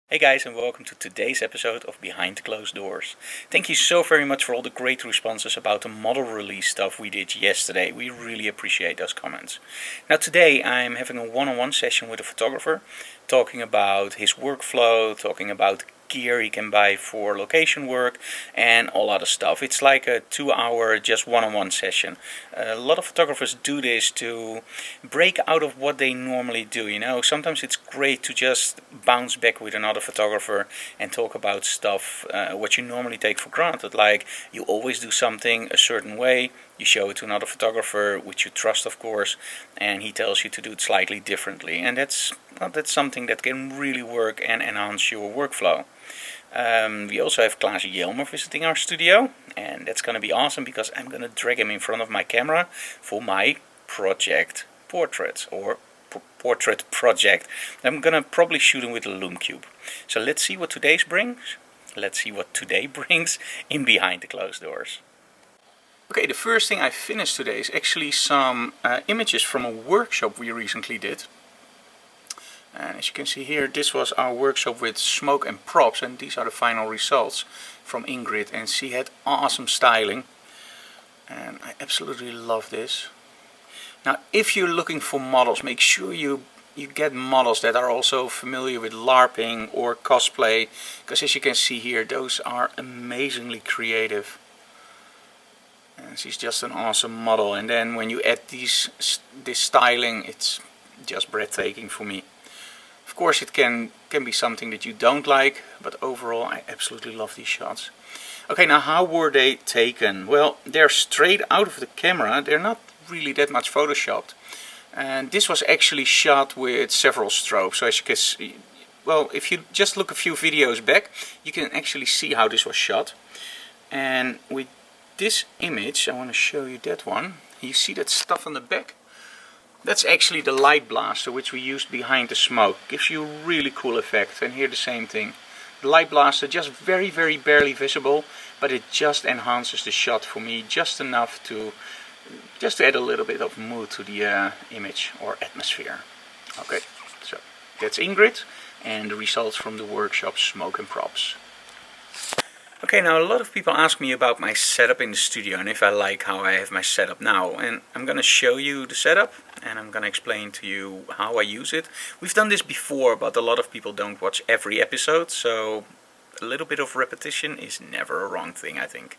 Hey guys, and welcome to today's episode of Behind the Closed Doors. Thank you so very much for all the great responses about the model release stuff we did yesterday. We really appreciate those comments. Now today I'm having a one-on-one session with a photographer, talking about his workflow, talking about gear he can buy for location work and all other stuff. It's like a 2-hour just one-on-one session. A lot of photographers do this to break out of what they normally do. Sometimes it's great to just bounce back with another photographer and talk about stuff what you normally take for granted, like you always do something a certain way, you show it to another photographer which you trust, of course, and he tells you to do it slightly differently, and that's something that can really work and enhance your workflow. We also have Klaas Jelmer visiting our studio, and that's going to be awesome because I'm going to drag him in front of my camera for my project portrait project. I'm going to probably shoot him with a Loom Cube. So let's see what today brings. Let's see what today brings in Behind the Closed Doors. Okay, the first thing I finished today is actually some images from a workshop we recently did. And as you can see here, this was our workshop with smoke and props, and these are the final results from Ingrid, and she had awesome styling and I absolutely love this. Now if you're looking for models, make sure you get models that are also familiar with LARPing or cosplay, because as you can see here, those are amazingly creative. And she's just an awesome model, and then when you add this styling, it's just breathtaking for me. Of course it can be something that you don't like, but overall I absolutely love these shots. Okay, now how were they taken? Well, they're straight out of the camera, they're not really that much photoshopped. And this was actually shot with several strobes, so as you can see, well, if you just look a few videos back, you can actually see how this was shot. And with this image, I want to show you that one. You see that stuff on the back? That's actually the light blaster which we used behind the smoke. Gives you a really cool effect. And here the same thing. The light blaster just very barely visible, but it just enhances the shot for me just enough to add a little bit of mood to the image or atmosphere. Okay, so that's Ingrid and the results from the workshop Smoke and Props. Okay, now a lot of people ask me about my setup in the studio and if I like how I have my setup now, and I'm going to show you the setup and I'm going to explain to you how I use it. We've done this before, but a lot of people don't watch every episode, so a little bit of repetition is never a wrong thing, I think.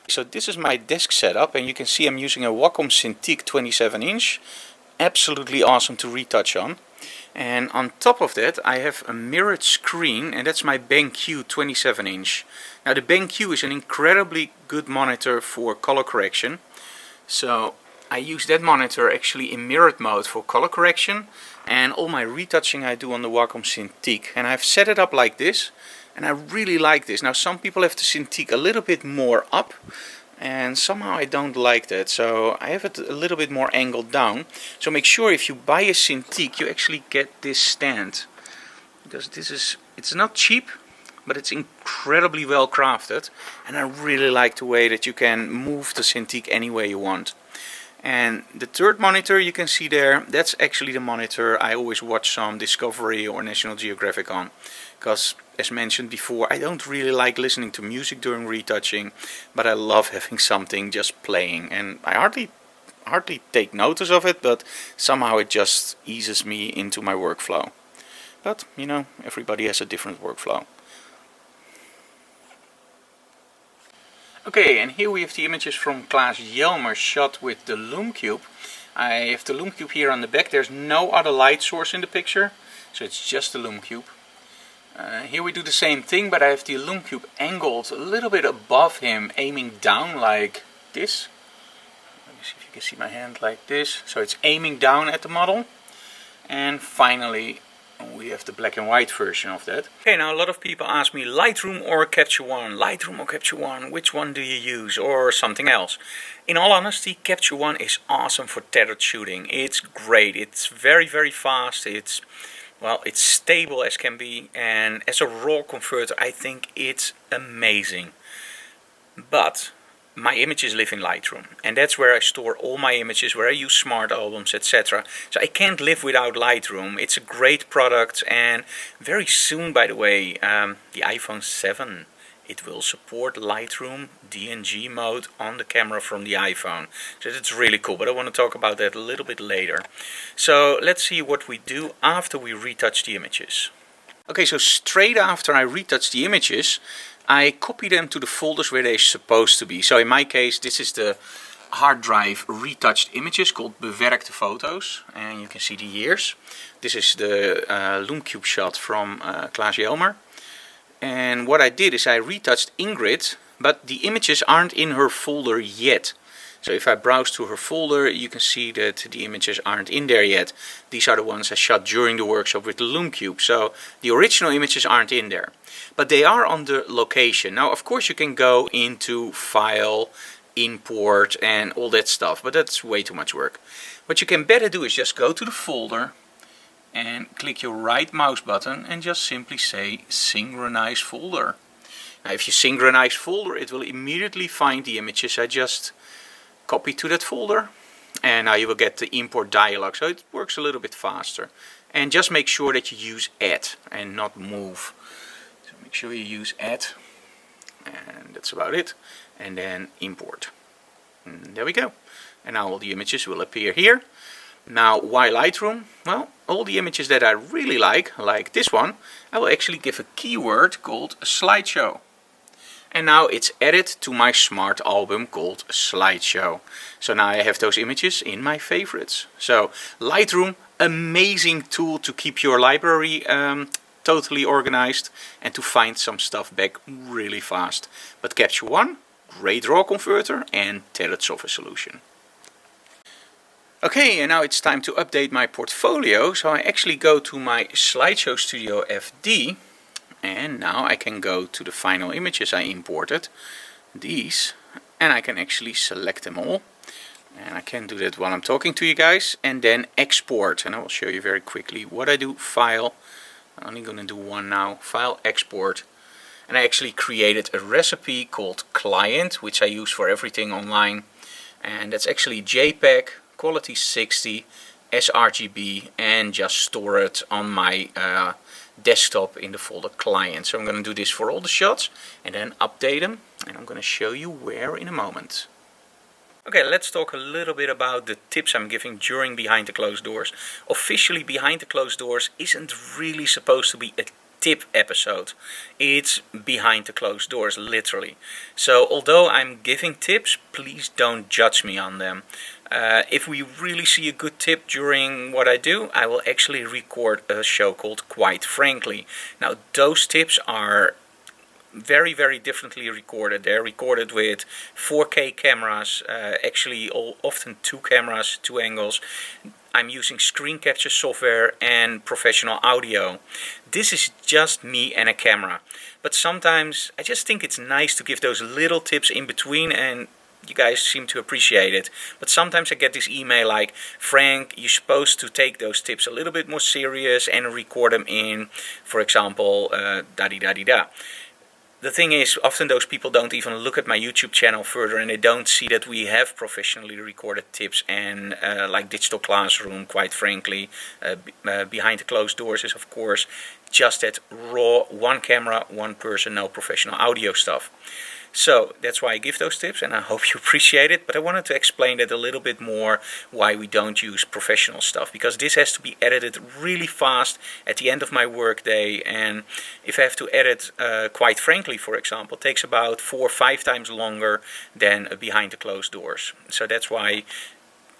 So this is my desk setup, and you can see I'm using a Wacom Cintiq 27-inch. Absolutely awesome to retouch on. And on top of that I have a mirrored screen, and that's my BenQ 27-inch. Now the BenQ is an incredibly good monitor for color correction. So I use that monitor actually in mirrored mode for color correction, and all my retouching I do on the Wacom Cintiq. And I've set it up like this, and I really like this. Now some people have the Cintiq a little bit more up, and somehow I don't like that, so I have it a little bit more angled down. So make sure if you buy a Cintiq you actually get this stand, because it's not cheap, but it's incredibly well crafted, and I really like the way that you can move the Cintiq any way you want. And the third monitor you can see there, that's actually the monitor I always watch some Discovery or National Geographic on. Because, as mentioned before, I don't really like listening to music during retouching, but I love having something just playing. And I hardly take notice of it, but somehow it just eases me into my workflow. But, you know, everybody has a different workflow. Okay, and here we have the images from Klaas Jelmer shot with the Loom Cube. I have the Loom Cube here on the back. There's no other light source in the picture, so it's just the Loom Cube. Here we do the same thing, but I have the Loom Cube angled a little bit above him, aiming down like this. Let me see if you can see my hand like this. So it's aiming down at the model. And finally we have the black and white version of that. Okay, now a lot of people ask me Lightroom or Capture One, Lightroom or Capture One, which one do you use, or something else. In all honesty, Capture One is awesome for tethered shooting. It's great, it's very fast, it's stable as can be, and as a raw converter I think it's amazing. But my images live in Lightroom, and that's where I store all my images, where I use smart albums, etc. So I can't live without Lightroom. It's a great product, and very soon, by the way, the iPhone 7, it will support Lightroom DNG mode on the camera from the iPhone. So that's really cool, but I want to talk about that a little bit later. So let's see what we do after we retouch the images. Okay, so straight after I retouch the images, I copy them to the folders where they're supposed to be. So in my case, this is the hard drive retouched images called bewerkte foto's, and you can see the years. This is the Loomcube shot from Klaas Jelmer. And what I did is I retouched Ingrid, but the images aren't in her folder yet. So if I browse to her folder, you can see that the images aren't in there yet. These are the ones I shot during the workshop with the Loomcube. So the original images aren't in there. But they are on the location. Now, of course, you can go into File, Import, and all that stuff. But that's way too much work. What you can better do is just go to the folder and click your right mouse button and just simply say Synchronize Folder. Now, if you synchronize folder, it will immediately find the images I just copy to that folder, and now you will get the import dialog, so it works a little bit faster. And just make sure that you use add and not move. So make sure you use add, and that's about it, and then import. And there we go. And now all the images will appear here. Now, why Lightroom? Well, all the images that I really like this one, I will actually give a keyword called slideshow. And now it's added to my smart album called Slideshow. So now I have those images in my favorites. So Lightroom, amazing tool to keep your library totally organized and to find some stuff back really fast. But Capture One, great raw converter and tailored software solution. Okay, and now it's time to update my portfolio. So I actually go to my Slideshow Studio FD. And now I can go to the final images I imported, these, and I can actually select them all. And I can do that while I'm talking to you guys, and then export. And I will show you very quickly what I do. File, I'm only going to do one now, File, Export. And I actually created a recipe called Client, which I use for everything online. And that's actually JPEG, quality 60, sRGB, and just store it on my desktop in the folder Client. So I'm going to do this for all the shots and then update them, and I'm going to show you where in a moment. Okay, let's talk a little bit about the tips I'm giving during Behind the Closed Doors. Officially, Behind the Closed Doors isn't really supposed to be a tip episode. It's behind the closed doors, literally. So although I'm giving tips, please don't judge me on them. If we really see a good tip during what I do, I will actually record a show called Quite Frankly. Now those tips are very differently recorded. They're recorded with 4K cameras, actually often two cameras, two angles. I'm using screen capture software and professional audio. This is just me and a camera. But sometimes I just think it's nice to give those little tips in between, and you guys seem to appreciate it. But sometimes I get this email like, Frank, you're supposed to take those tips a little bit more serious and record them in, for example, da-di-da-di-da. The thing is, often those people don't even look at my YouTube channel further, and they don't see that we have professionally recorded tips and like Digital Classroom, Quite Frankly. Behind the Closed Doors is, of course, just that raw, one camera, one person, no professional audio stuff. So that's why I give those tips, and I hope you appreciate it. But I wanted to explain that a little bit more, why we don't use professional stuff, because this has to be edited really fast at the end of my workday. And if I have to edit Quite Frankly, for example, it takes about 4 or 5 times longer than Behind the Closed Doors. So that's why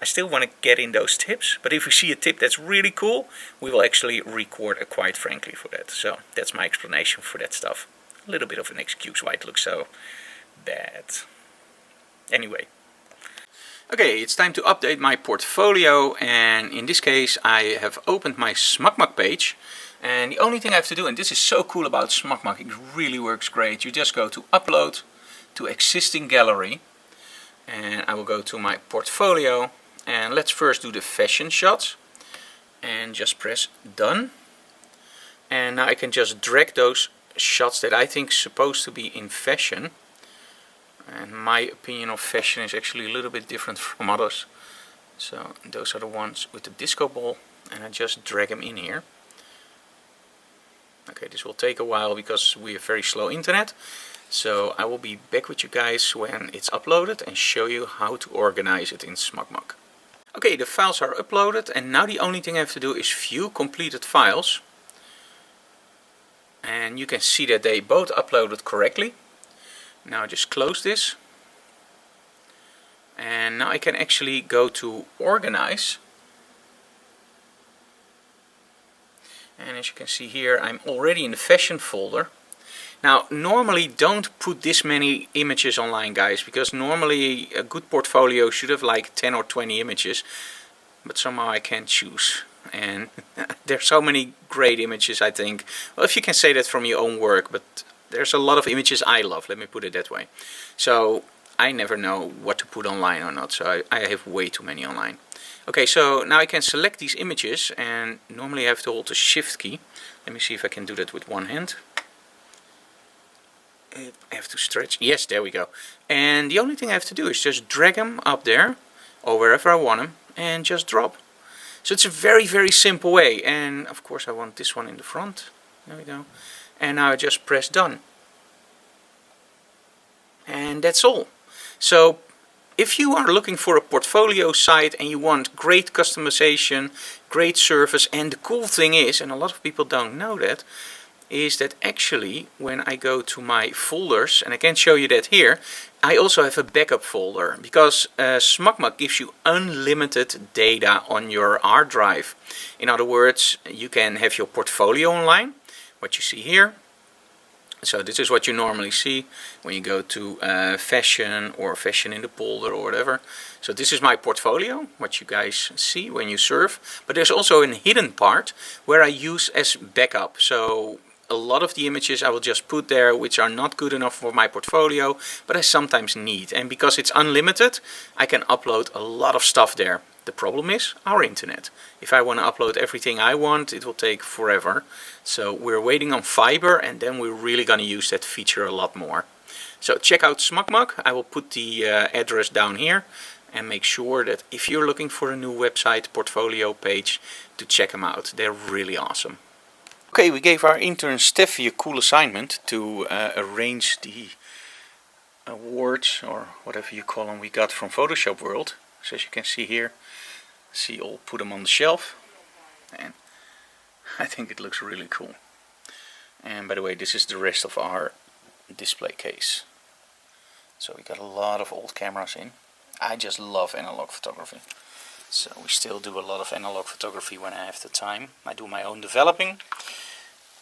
I still want to get in those tips. But if we see a tip that's really cool, we will actually record a Quite Frankly for that. So that's my explanation for that stuff. A little bit of an excuse why it looks so bad. Anyway. Okay, it's time to update my portfolio, and in this case I have opened my SMugMug page, and the only thing I have to do, and this is so cool about SMugMug, it really works great. You just go to Upload, to Existing Gallery, and I will go to my portfolio, and let's first do the fashion shots, and just press Done. And now I can just drag those shots that I think supposed to be in fashion and my opinion of fashion is actually a little bit different from others. So those are the ones with the disco ball, and I just drag them in here. Okay, this will take a while because we have very slow internet. So I will be back with you guys when it's uploaded and show you how to organize it in SmugMug. Okay, the files are uploaded, and now the only thing I have to do is view completed files. And you can see that they both uploaded correctly. Now just close this. And now I can actually go to organize. And as you can see here, I'm already in the fashion folder. Now normally don't put this many images online, guys, because normally a good portfolio should have like 10 or 20 images, but somehow I can't choose. And there's so many great images, I think. Well, if you can say that from your own work, but there's a lot of images I love, let me put it that way. So I never know what to put online or not, so I have way too many online. Okay, so now I can select these images, and normally I have to hold the shift key. Let me see if I can do that with one hand. I have to stretch. Yes, there we go. And the only thing I have to do is just drag them up there or wherever I want them and just drop. So it's a very, very simple way. And of course I want this one in the front. There we go. And now I just press done. And that's all. So if you are looking for a portfolio site and you want great customization, great service, and the cool thing is, and a lot of people don't know that, is that actually when I go to my folders, and I can show you that here, I also have a backup folder, because SmugMug gives you unlimited data on your hard drive. In other words, you can have your portfolio online, what you see here. So this is what you normally see when you go to fashion or fashion in the folder or whatever. So this is my portfolio, what you guys see when you surf. But there's also a hidden part where I use as backup. So a lot of the images I will just put there which are not good enough for my portfolio, but I sometimes need. And because it's unlimited, I can upload a lot of stuff there. The problem is our internet. If I want to upload everything I want, it will take forever. So we're waiting on fiber, and then we're really going to use that feature a lot more. So check out SmugMug. I will put the address down here, and make sure that if you're looking for a new website portfolio page, to check them out. They're really awesome. Okay, we gave our intern Steffi a cool assignment to arrange the awards, or whatever you call them, we got from Photoshop World. So as you can see here, I'll put them on the shelf, and I think it looks really cool. And by the way, this is the rest of our display case. So we got a lot of old cameras in. I just love analog photography. So we still do a lot of analog photography when I have the time. I do my own developing,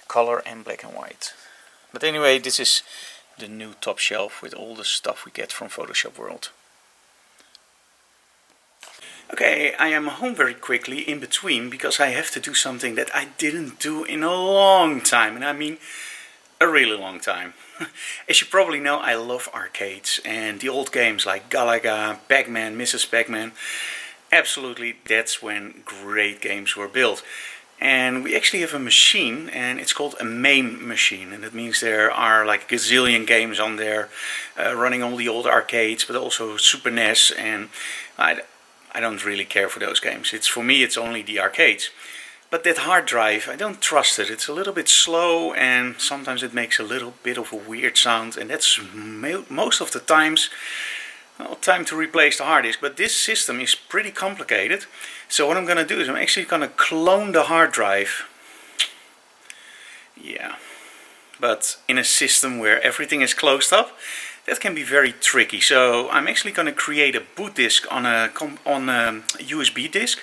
color and black and white. But anyway, this is the new top shelf with all the stuff we get from Photoshop World. Okay, I am home very quickly in between because I have to do something that I didn't do in a long time. And I mean a really long time. As you probably know, I love arcades and the old games like Galaga, Pac-Man, Mrs. Pac-Man. Absolutely, that's when great games were built. And we actually have a machine, and it's called a MAME machine. And that means there are like a gazillion games on there, running all the old arcades, but also Super NES. And I don't really care for those games. For me, it's only the arcades. But that hard drive, I don't trust it. It's a little bit slow, and sometimes it makes a little bit of a weird sound. And that's most of the times, well, time to replace the hard disk. But this system is pretty complicated. So what I'm going to do is I'm actually going to clone the hard drive. Yeah. But in a system where everything is closed up, that can be very tricky. So I'm actually going to create a boot disk on a USB disk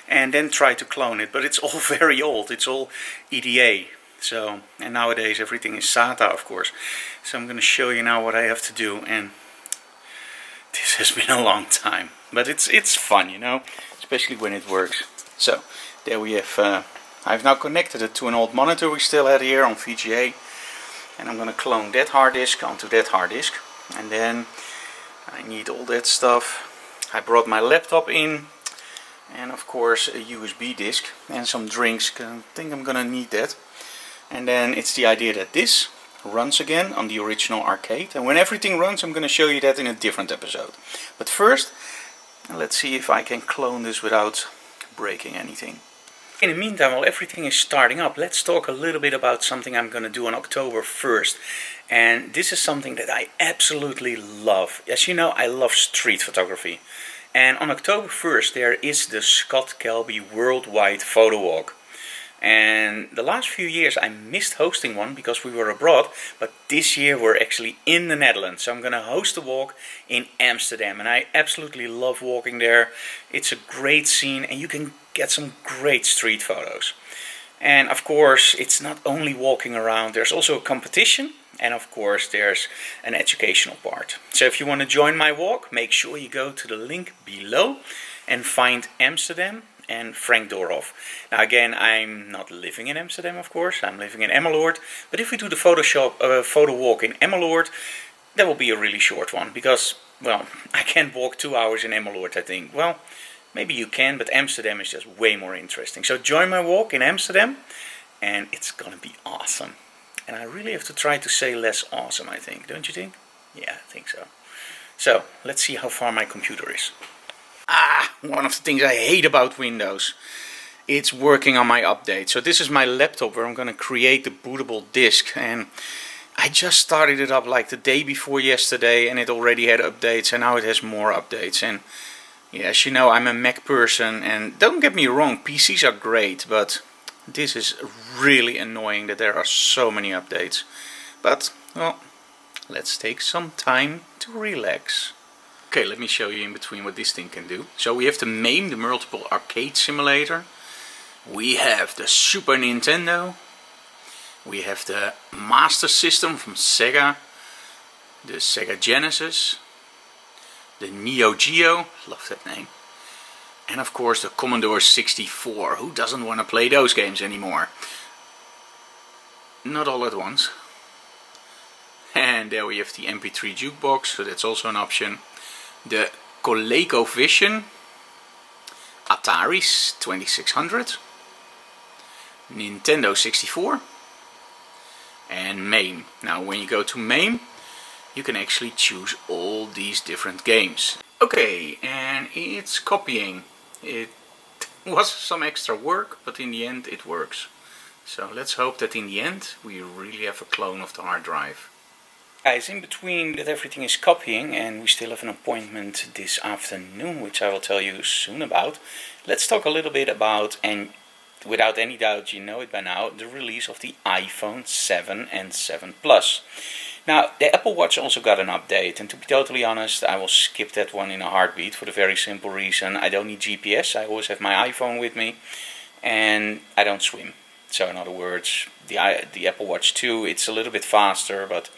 and then try to clone it. But it's all very old. It's all EDA. So, and nowadays everything is SATA, of course. So I'm going to show you now what I have to do. And this has been a long time. But it's fun, you know, especially when it works. So there we have, I've now connected it to an old monitor we still had here on VGA. And I'm going to clone that hard disk onto that hard disk. And then I need all that stuff. I brought my laptop in. And of course a USB disk and some drinks. I think I'm going to need that. And then it's the idea that this runs again on the original arcade. And when everything runs, I'm going to show you that in a different episode. But first, let's see if I can clone this without breaking anything. In the meantime, while everything is starting up, let's talk a little bit about something I'm going to do on October 1st. And this is something that I absolutely love. As you know, I love street photography. And on October 1st there is the Scott Kelby Worldwide Photo Walk. And the last few years I missed hosting one because we were abroad, but this year we're actually in the Netherlands. So I'm going to host a walk in Amsterdam, and I absolutely love walking there. It's a great scene and you can get some great street photos. And of course it's not only walking around, there's also a competition. And of course there's an educational part. So if you want to join my walk, make sure you go to the link below and find Amsterdam and Frank Dorhoff. Now again, I'm not living in Amsterdam, of course. I'm living in Emmeloord. But if we do the photo walk in Emmeloord, that will be a really short one. Because, well, I can't walk 2 hours in Emmeloord, I think. Well, maybe you can, but Amsterdam is just way more interesting. So join my walk in Amsterdam and it's gonna be awesome. And I really have to try to say less awesome, I think. Don't you think? Yeah, I think so. So, let's see how far my computer is. One of the things I hate about Windows. It's working on my update. So this is my laptop where I'm going to create the bootable disk. And I just started it up like the day before yesterday and it already had updates. And now it has more updates. And yeah, as you know, I'm a Mac person. And don't get me wrong, PCs are great, but this is really annoying that there are so many updates. But, well, let's take some time to relax. Okay, let me show you in between what this thing can do. So we have the MAME, the multiple arcade simulator. We have the Super Nintendo. We have the Master System from Sega. The Sega Genesis. The Neo Geo, love that name. And of course the Commodore 64. Who doesn't want to play those games anymore? Not all at once. And there we have the MP3 jukebox, so that's also an option. The ColecoVision, Atari's 2600, Nintendo 64 and MAME. Now when you go to MAME you can actually choose all these different games. Okay, and it's copying. It was some extra work, but in the end it works. So let's hope that in the end we really have a clone of the hard drive. Guys, in between that everything is copying and we still have an appointment this afternoon, which I will tell you soon about, let's talk a little bit about, and without any doubt you know it by now, the release of the iPhone 7 and 7 Plus. Now, the Apple Watch also got an update, and to be totally honest, I will skip that one in a heartbeat for the very simple reason I don't need GPS, I always have my iPhone with me, and I don't swim. So in other words, the Apple Watch 2, it's a little bit faster, but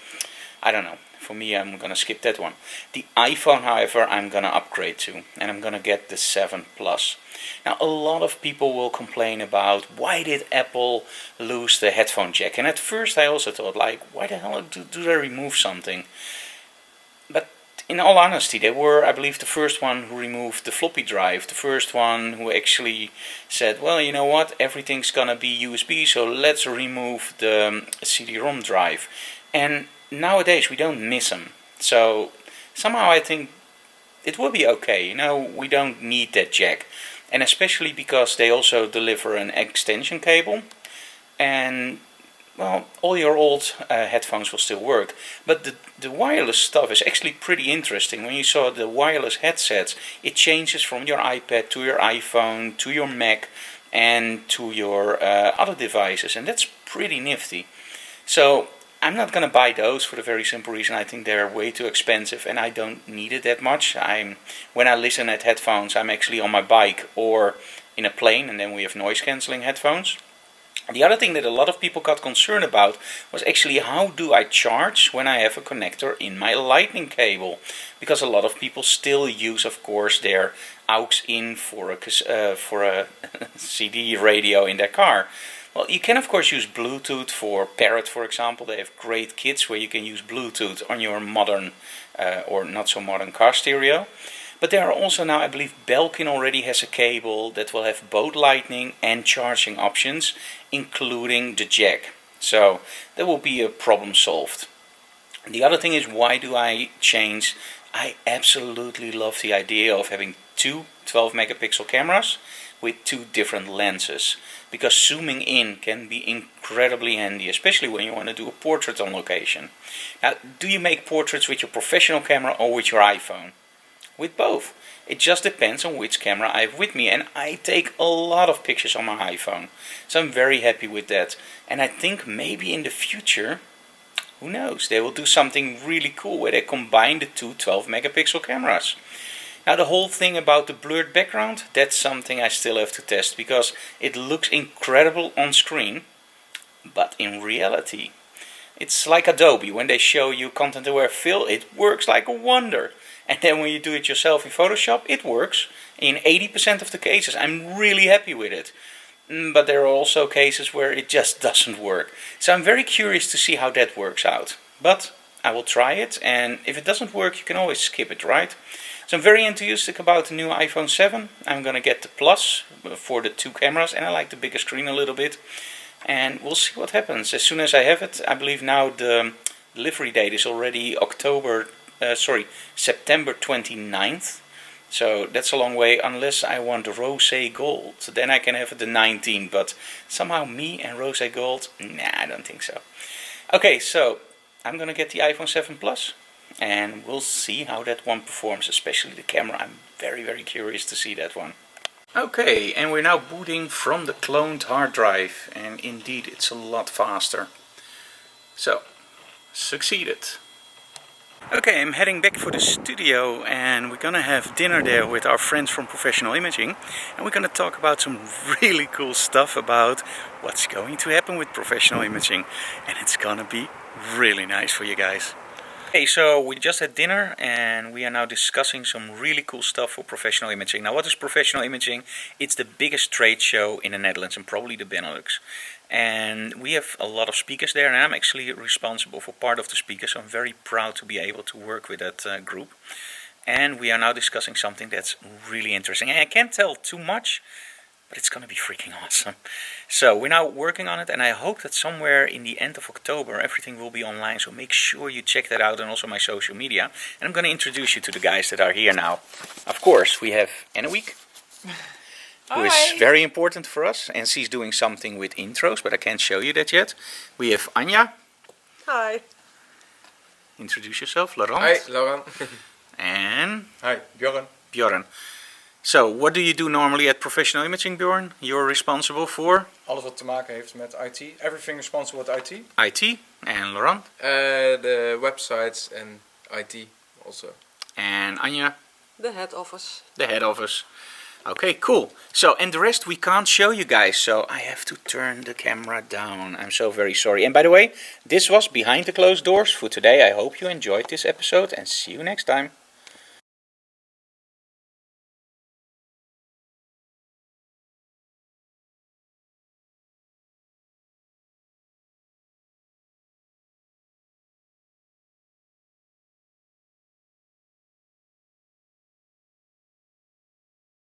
I don't know. For me, I'm gonna skip that one. The iPhone, however, I'm gonna upgrade to, and I'm gonna get the 7 Plus. Now, a lot of people will complain about why did Apple lose the headphone jack, and at first I also thought, like, why the hell do they remove something? But in all honesty, they were, I believe, the first one who removed the floppy drive, the first one who actually said, well, you know what, everything's gonna be USB, so let's remove the CD-ROM drive. And nowadays we don't miss them, so somehow I think it will be okay. You know, we don't need that jack, and especially because they also deliver an extension cable, and well, all your old headphones will still work. But the wireless stuff is actually pretty interesting. When you saw the wireless headsets, it changes from your iPad to your iPhone to your Mac and to your other devices, and that's pretty nifty. So I'm not going to buy those for the very simple reason I think they're way too expensive and I don't need it that much. When I listen at headphones, I'm actually on my bike or in a plane, and then we have noise cancelling headphones. The other thing that a lot of people got concerned about was actually how do I charge when I have a connector in my lightning cable, because a lot of people still use, of course, their aux in for a CD radio in their car. Well, you can of course use Bluetooth for Parrot, for example. They have great kits where you can use Bluetooth on your modern or not so modern car stereo. But there are also now, I believe Belkin already has a cable that will have both lightning and charging options, including the jack. So that will be a problem solved. The other thing is, why do I change? I absolutely love the idea of having two 12 megapixel cameras with two different lenses, because zooming in can be incredibly handy, especially when you want to do a portrait on location. Now, do you make portraits with your professional camera or with your iPhone? With both. It just depends on which camera I have with me, and I take a lot of pictures on my iPhone, so I'm very happy with that. And I think maybe in the future, who knows, they will do something really cool where they combine the two 12 megapixel cameras. Now, the whole thing about the blurred background, that's something I still have to test, because it looks incredible on screen, but in reality, it's like Adobe. When they show you content aware fill, it works like a wonder. And then when you do it yourself in Photoshop, it works. In 80% of the cases, I'm really happy with it. But there are also cases where it just doesn't work. So I'm very curious to see how that works out. But I will try it, and if it doesn't work, you can always skip it, right? So I'm very enthusiastic about the new iPhone 7. I'm gonna get the Plus for the two cameras, and I like the bigger screen a little bit. And we'll see what happens. As soon as I have it, I believe now the delivery date is already September 29th. So that's a long way, unless I want rosé gold. Then I can have it the 19th, but somehow me and rosé gold, nah, I don't think so. Okay, so I'm gonna get the iPhone 7 Plus, and we'll see how that one performs, especially the camera. I'm very, very curious to see that one. Okay, and we're now booting from the cloned hard drive, and indeed it's a lot faster. So, succeeded. Okay, I'm heading back for the studio, and we're gonna have dinner there with our friends from Professional Imaging, and we're gonna talk about some really cool stuff about what's going to happen with Professional Imaging, and it's gonna be really nice for you guys. Okay, so we just had dinner and we are now discussing some really cool stuff for Professional Imaging. Now, what is Professional Imaging? It's the biggest trade show in the Netherlands and probably the Benelux. And we have a lot of speakers there, and I'm actually responsible for part of the speakers, so I'm very proud to be able to work with that group. And we are now discussing something that's really interesting. And I can't tell too much, but it's gonna be freaking awesome. So we're now working on it, and I hope that somewhere in the end of October everything will be online, so make sure you check that out, and also my social media. And I'm gonna introduce you to the guys that are here now. Of course, we have Anneweek, who is very important for us, and she's doing something with intros, but I can't show you that yet. We have Anja. Hi. Introduce yourself, Laurent. Hi, Laurent. And Hi, Bjorn. Bjorn. So, what do you do normally at Professional Imaging, Bjorn? You're responsible for? Alles wat te maken heeft met IT. Everything responsible with IT. IT. And Laurent? The websites and IT also. And Anja? The head office. The head office. Okay, cool. So, and the rest we can't show you guys, so I have to turn the camera down. I'm so very sorry. And by the way, this was Behind the Closed Doors for today. I hope you enjoyed this episode, and see you next time.